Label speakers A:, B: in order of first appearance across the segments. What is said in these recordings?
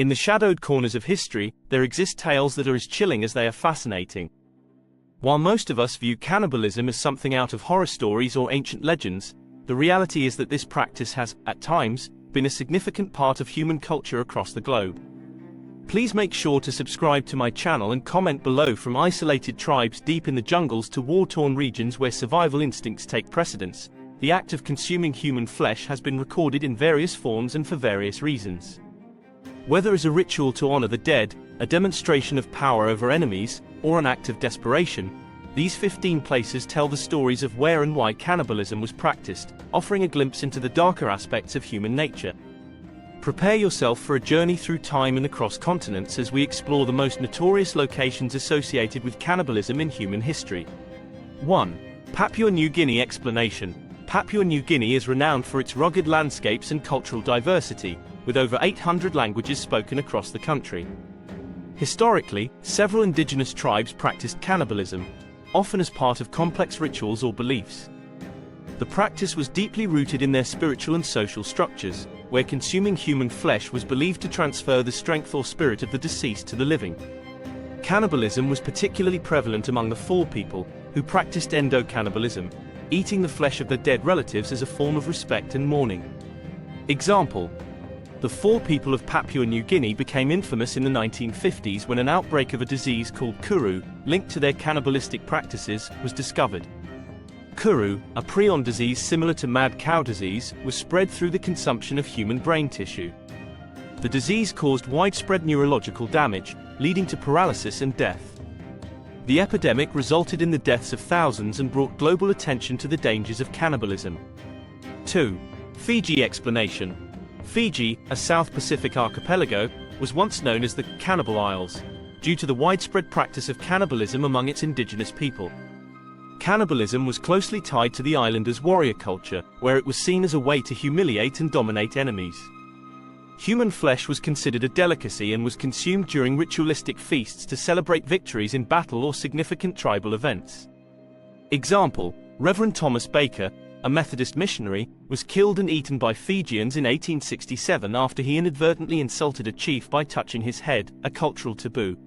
A: In the shadowed corners of history, there exist tales that are as chilling as they are fascinating. While most of us view cannibalism as something out of horror stories or ancient legends, the reality is that this practice has, at times, been a significant part of human culture across the globe. Please make sure to subscribe to my channel and comment below. From isolated tribes deep in the jungles to war-torn regions where survival instincts take precedence, the act of consuming human flesh has been recorded in various forms and for various reasons. Whether as a ritual to honor the dead, a demonstration of power over enemies, or an act of desperation, these 15 places tell the stories of where and why cannibalism was practiced, offering a glimpse into the darker aspects of human nature. Prepare yourself for a journey through time and across continents as we explore the most notorious locations associated with cannibalism in human history. 1. Papua New Guinea explanation. Papua New Guinea is renowned for its rugged landscapes and cultural diversity, with over 800 languages spoken across the country. Historically, several indigenous tribes practiced cannibalism, often as part of complex rituals or beliefs. The practice was deeply rooted in their spiritual and social structures, where consuming human flesh was believed to transfer the strength or spirit of the deceased to the living. Cannibalism was particularly prevalent among the Fore people, who practiced endo-cannibalism, eating the flesh of their dead relatives as a form of respect and mourning. Example: the Fore people of Papua New Guinea became infamous in the 1950s when an outbreak of a disease called kuru, linked to their cannibalistic practices, was discovered. Kuru, a prion disease similar to mad cow disease, was spread through the consumption of human brain tissue. The disease caused widespread neurological damage, leading to paralysis and death. The epidemic resulted in the deaths of thousands and brought global attention to the dangers of cannibalism. 2. Fiji explanation. Fiji, a South Pacific archipelago, was once known as the Cannibal Isles, due to the widespread practice of cannibalism among its indigenous people. Cannibalism was closely tied to the islanders' warrior culture, where it was seen as a way to humiliate and dominate enemies. Human flesh was considered a delicacy and was consumed during ritualistic feasts to celebrate victories in battle or significant tribal events. Example: Reverend Thomas Baker, a Methodist missionary, was killed and eaten by Fijians in 1867 after he inadvertently insulted a chief by touching his head, a cultural taboo.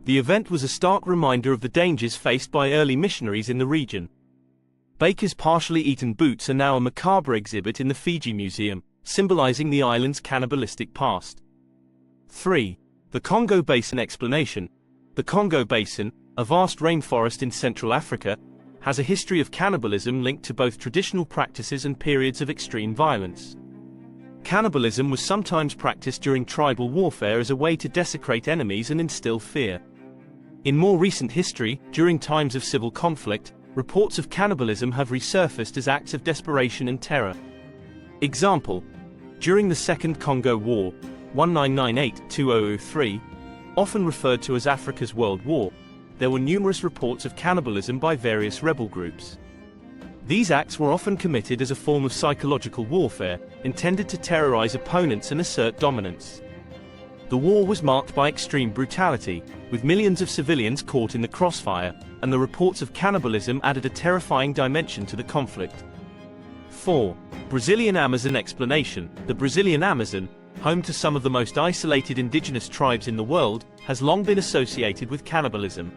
A: The event was a stark reminder of the dangers faced by early missionaries in the region. Baker's partially eaten boots are now a macabre exhibit in the Fiji Museum, symbolizing the island's cannibalistic past. 3. The Congo Basin explanation. The Congo Basin, a vast rainforest in Central Africa, has a history of cannibalism linked to both traditional practices and periods of extreme violence. Cannibalism was sometimes practiced during tribal warfare as a way to desecrate enemies and instill fear. In more recent history, during times of civil conflict, reports of cannibalism have resurfaced as acts of desperation and terror. Example: during the Second Congo War, 1998-2003, often referred to as Africa's World War, there were numerous reports of cannibalism by various rebel groups. These acts were often committed as a form of psychological warfare, intended to terrorize opponents and assert dominance. The war was marked by extreme brutality, with millions of civilians caught in the crossfire, and the reports of cannibalism added a terrifying dimension to the conflict. 4. Brazilian Amazon explanation. The Brazilian Amazon, home to some of the most isolated indigenous tribes in the world, has long been associated with cannibalism.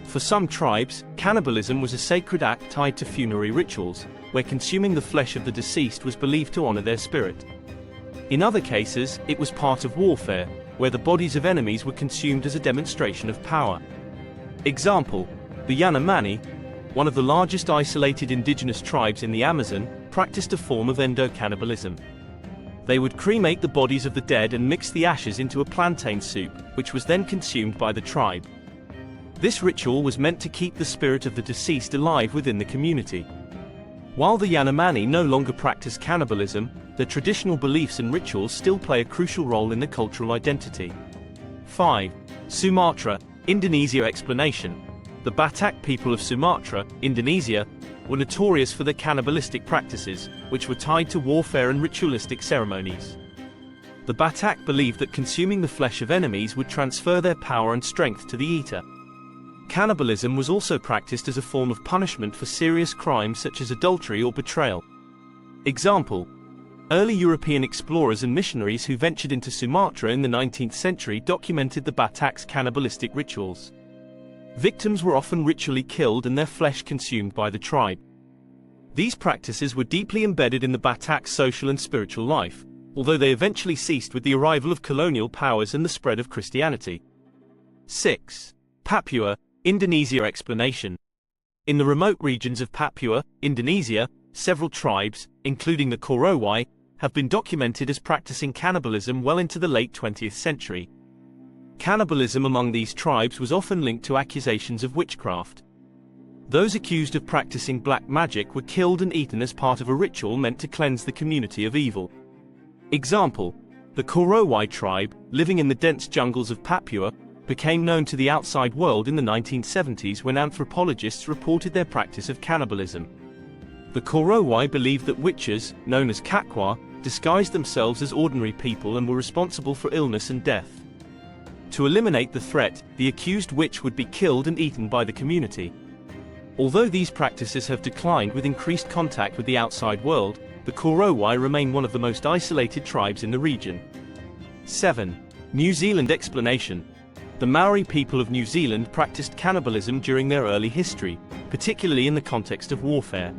A: For some tribes, cannibalism was a sacred act tied to funerary rituals, where consuming the flesh of the deceased was believed to honor their spirit. In other cases, it was part of warfare, where the bodies of enemies were consumed as a demonstration of power. Example: the Yanomami, one of the largest isolated indigenous tribes in the Amazon, practiced a form of endo-cannibalism. They would cremate the bodies of the dead and mix the ashes into a plantain soup, which was then consumed by the tribe. This ritual was meant to keep the spirit of the deceased alive within the community. While the Yanomami no longer practice cannibalism, their traditional beliefs and rituals still play a crucial role in their cultural identity. 5. Sumatra, Indonesia explanation. The Batak people of Sumatra, Indonesia, were notorious for their cannibalistic practices, which were tied to warfare and ritualistic ceremonies. The Batak believed that consuming the flesh of enemies would transfer their power and strength to the eater. Cannibalism was also practiced as a form of punishment for serious crimes such as adultery or betrayal. Example: Early European explorers and missionaries who ventured into Sumatra in the 19th century documented the Batak's cannibalistic rituals. Victims were often ritually killed and their flesh consumed by the tribe. These practices were deeply embedded in the Batak's social and spiritual life, although they eventually ceased with the arrival of colonial powers and the spread of Christianity. 6. Papua, Indonesia explanation. In the remote regions of Papua, Indonesia, several tribes, including the Korowai, have been documented as practicing cannibalism well into the late 20th century. Cannibalism among these tribes was often linked to accusations of witchcraft. Those accused of practicing black magic were killed and eaten as part of a ritual meant to cleanse the community of evil. Example: the Korowai tribe, living in the dense jungles of Papua, became known to the outside world in the 1970s when anthropologists reported their practice of cannibalism. The Korowai believed that witches, known as Kakwa, disguised themselves as ordinary people and were responsible for illness and death. To eliminate the threat, the accused witch would be killed and eaten by the community. Although these practices have declined with increased contact with the outside world, the Korowai remain one of the most isolated tribes in the region. 7. New Zealand explanation. The Maori people of New Zealand practiced cannibalism during their early history, particularly in the context of warfare.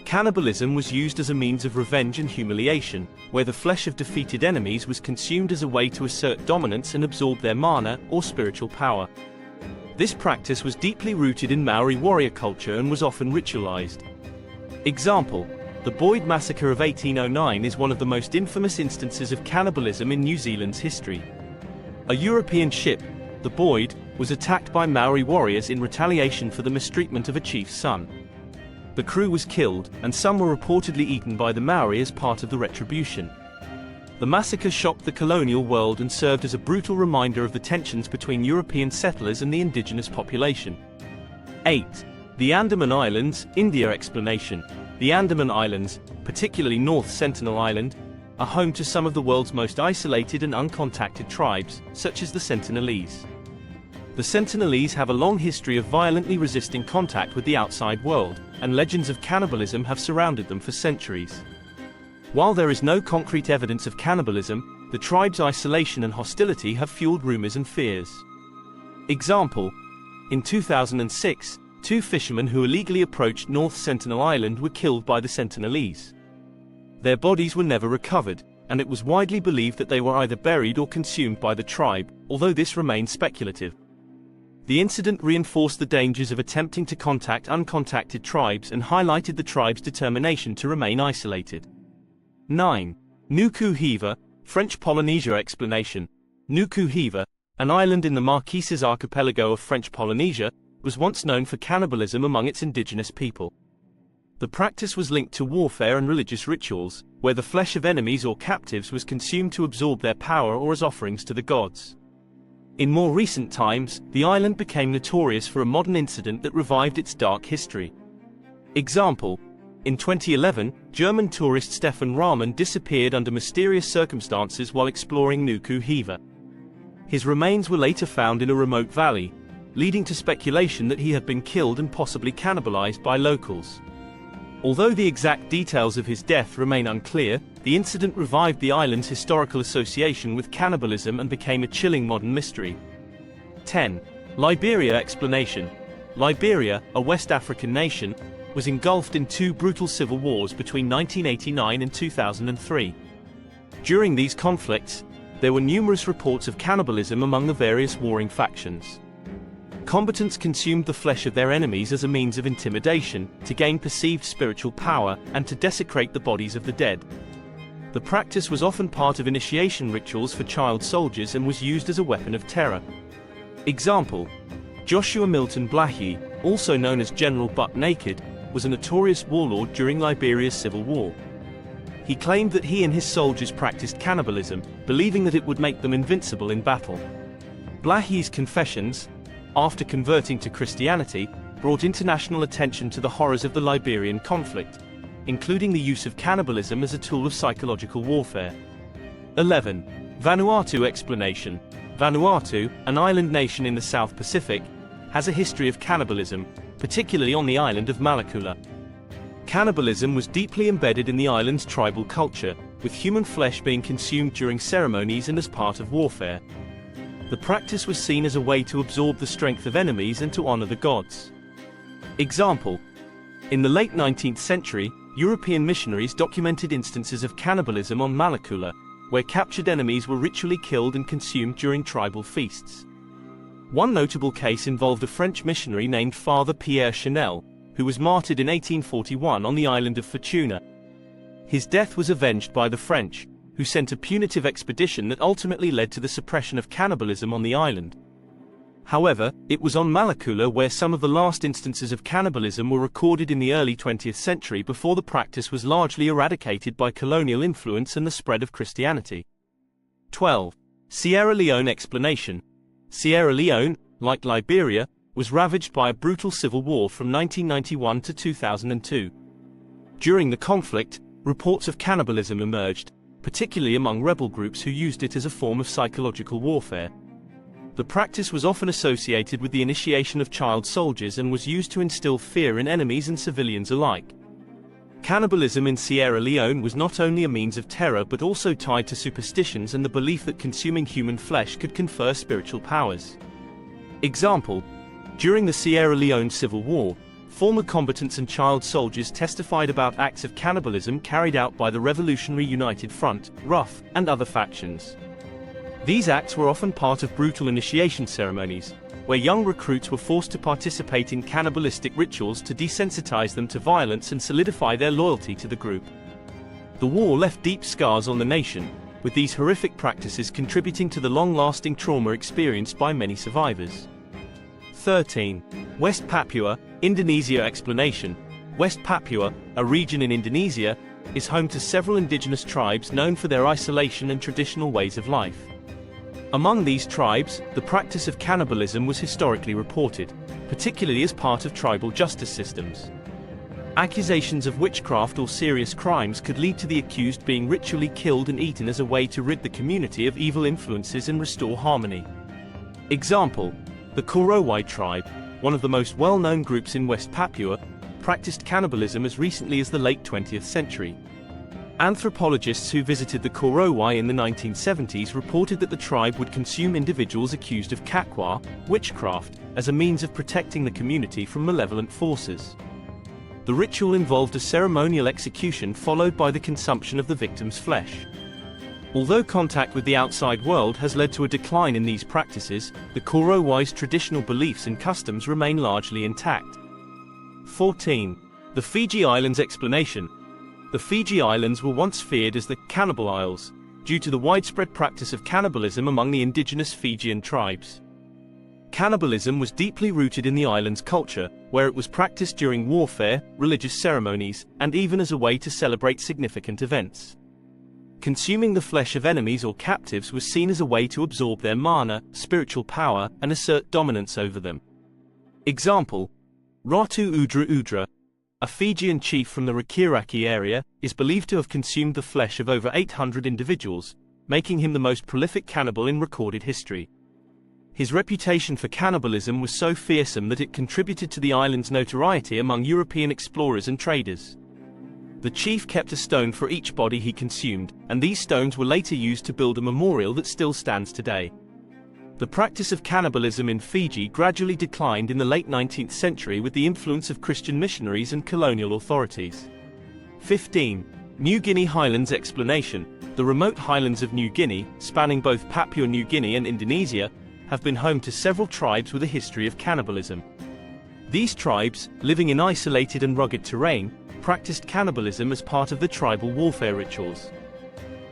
A: Cannibalism was used as a means of revenge and humiliation, where the flesh of defeated enemies was consumed as a way to assert dominance and absorb their mana, or spiritual power. This practice was deeply rooted in Maori warrior culture and was often ritualized. Example: the Boyd Massacre of 1809 is one of the most infamous instances of cannibalism in New Zealand's history. A European ship, the Boyd, was attacked by Maori warriors in retaliation for the mistreatment of a chief's son. The crew was killed, and some were reportedly eaten by the Maori as part of the retribution. The massacre shocked the colonial world and served as a brutal reminder of the tensions between European settlers and the indigenous population. 8. The Andaman Islands, India explanation. The Andaman Islands, particularly North Sentinel Island, are home to some of the world's most isolated and uncontacted tribes, such as the Sentinelese. The Sentinelese have a long history of violently resisting contact with the outside world, and legends of cannibalism have surrounded them for centuries. While there is no concrete evidence of cannibalism, the tribe's isolation and hostility have fueled rumors and fears. Example: in 2006, 2 fishermen who illegally approached North Sentinel Island were killed by the Sentinelese. Their bodies were never recovered, and it was widely believed that they were either buried or consumed by the tribe, although this remains speculative. The incident reinforced the dangers of attempting to contact uncontacted tribes and highlighted the tribe's determination to remain isolated. 9. Nuku Hiva, French Polynesia explanation. Nuku Hiva, an island in the Marquises archipelago of French Polynesia, was once known for cannibalism among its indigenous people. The practice was linked to warfare and religious rituals, where the flesh of enemies or captives was consumed to absorb their power or as offerings to the gods. In more recent times, the island became notorious for a modern incident that revived its dark history. Example: in 2011, German tourist Stefan Rahman disappeared under mysterious circumstances while exploring Nuku Hiva. His remains were later found in a remote valley, leading to speculation that he had been killed and possibly cannibalized by locals. Although the exact details of his death remain unclear, the incident revived the island's historical association with cannibalism and became a chilling modern mystery. 10. Liberia explanation. Liberia, a West African nation, was engulfed in 2 brutal civil wars between 1989 and 2003. During these conflicts, there were numerous reports of cannibalism among the various warring factions. Combatants consumed the flesh of their enemies as a means of intimidation, to gain perceived spiritual power, and to desecrate the bodies of the dead. The practice was often part of initiation rituals for child soldiers and was used as a weapon of terror. Example: Joshua Milton Blahy, also known as General Butt Naked, was a notorious warlord during Liberia's civil war. He claimed that he and his soldiers practiced cannibalism, believing that it would make them invincible in battle. Blahy's confessions, after converting to Christianity, brought international attention to the horrors of the Liberian conflict, including the use of cannibalism as a tool of psychological warfare. 11. Vanuatu explanation. Vanuatu, an island nation in the South Pacific, has a history of cannibalism, particularly on the island of Malakula. Cannibalism was deeply embedded in the island's tribal culture, with human flesh being consumed during ceremonies and as part of warfare. The practice was seen as a way to absorb the strength of enemies and to honor the gods. Example: in the late 19th century, European missionaries documented instances of cannibalism on Malekula, where captured enemies were ritually killed and consumed during tribal feasts. One notable case involved a French missionary named Father Pierre Chanel, who was martyred in 1841 on the island of Fortuna. His death was avenged by the French, who sent a punitive expedition that ultimately led to the suppression of cannibalism on the island. However, it was on Malekula where some of the last instances of cannibalism were recorded in the early 20th century before the practice was largely eradicated by colonial influence and the spread of Christianity. 12. Sierra Leone explanation. Sierra Leone, like Liberia, was ravaged by a brutal civil war from 1991 to 2002. During the conflict, reports of cannibalism emerged, particularly among rebel groups who used it as a form of psychological warfare. The practice was often associated with the initiation of child soldiers and was used to instill fear in enemies and civilians alike. Cannibalism in Sierra Leone was not only a means of terror but also tied to superstitions and the belief that consuming human flesh could confer spiritual powers. Example: during the Sierra Leone Civil War, former combatants and child soldiers testified about acts of cannibalism carried out by the Revolutionary United Front, RUF, and other factions. These acts were often part of brutal initiation ceremonies, where young recruits were forced to participate in cannibalistic rituals to desensitize them to violence and solidify their loyalty to the group. The war left deep scars on the nation, with these horrific practices contributing to the long-lasting trauma experienced by many survivors. 13. West Papua, Indonesia explanation. West Papua, a region in Indonesia, is home to several indigenous tribes known for their isolation and traditional ways of life. Among these tribes, the practice of cannibalism was historically reported, particularly as part of tribal justice systems. Accusations of witchcraft or serious crimes could lead to the accused being ritually killed and eaten as a way to rid the community of evil influences and restore harmony. Example: the Korowai tribe, one of the most well-known groups in West Papua, practiced cannibalism as recently as the late 20th century. Anthropologists who visited the Korowai in the 1970s reported that the tribe would consume individuals accused of kakwa, witchcraft, as a means of protecting the community from malevolent forces. The ritual involved a ceremonial execution followed by the consumption of the victim's flesh. Although contact with the outside world has led to a decline in these practices, the Korowai's traditional beliefs and customs remain largely intact. 14. The Fiji Islands explanation. The Fiji Islands were once feared as the Cannibal Isles, due to the widespread practice of cannibalism among the indigenous Fijian tribes. Cannibalism was deeply rooted in the island's culture, where it was practiced during warfare, religious ceremonies, and even as a way to celebrate significant events. Consuming the flesh of enemies or captives was seen as a way to absorb their mana, spiritual power, and assert dominance over them. Example: Ratu Udra Udra, a Fijian chief from the Rikiraki area, is believed to have consumed the flesh of over 800 individuals, making him the most prolific cannibal in recorded history. His reputation for cannibalism was so fearsome that it contributed to the island's notoriety among European explorers and traders. The chief kept a stone for each body he consumed, and these stones were later used to build a memorial that still stands today. The practice of cannibalism in Fiji gradually declined in the late 19th century with the influence of Christian missionaries and colonial authorities. 15. New Guinea Highlands explanation. The remote highlands of New Guinea, spanning both Papua New Guinea and Indonesia, have been home to several tribes with a history of cannibalism. These tribes, living in isolated and rugged terrain, practiced cannibalism as part of the tribal warfare rituals.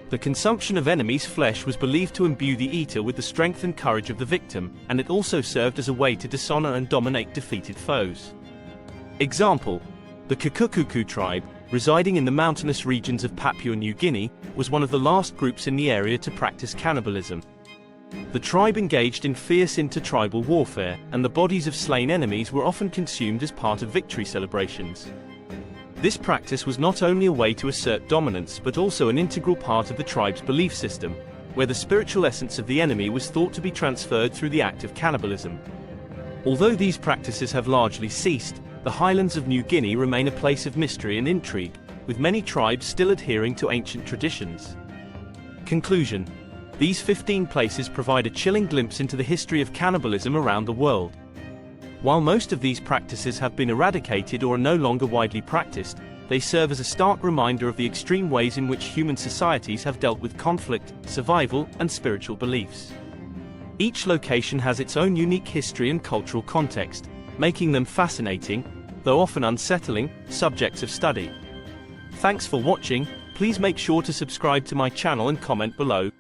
A: The consumption of enemies' flesh was believed to imbue the eater with the strength and courage of the victim, and it also served as a way to dishonor and dominate defeated foes. Example: the Kikukuku tribe, residing in the mountainous regions of Papua New Guinea, was one of the last groups in the area to practice cannibalism. The tribe engaged in fierce intertribal warfare, and the bodies of slain enemies were often consumed as part of victory celebrations. This practice was not only a way to assert dominance but also an integral part of the tribe's belief system, where the spiritual essence of the enemy was thought to be transferred through the act of cannibalism. Although these practices have largely ceased, the highlands of New Guinea remain a place of mystery and intrigue, with many tribes still adhering to ancient traditions. Conclusion: these 15 places provide a chilling glimpse into the history of cannibalism around the world. While most of these practices have been eradicated or are no longer widely practiced, they serve as a stark reminder of the extreme ways in which human societies have dealt with conflict, survival, and spiritual beliefs. Each location has its own unique history and cultural context, making them fascinating, though often unsettling, subjects of study. Thanks for watching. Please make sure to subscribe to my channel and comment below.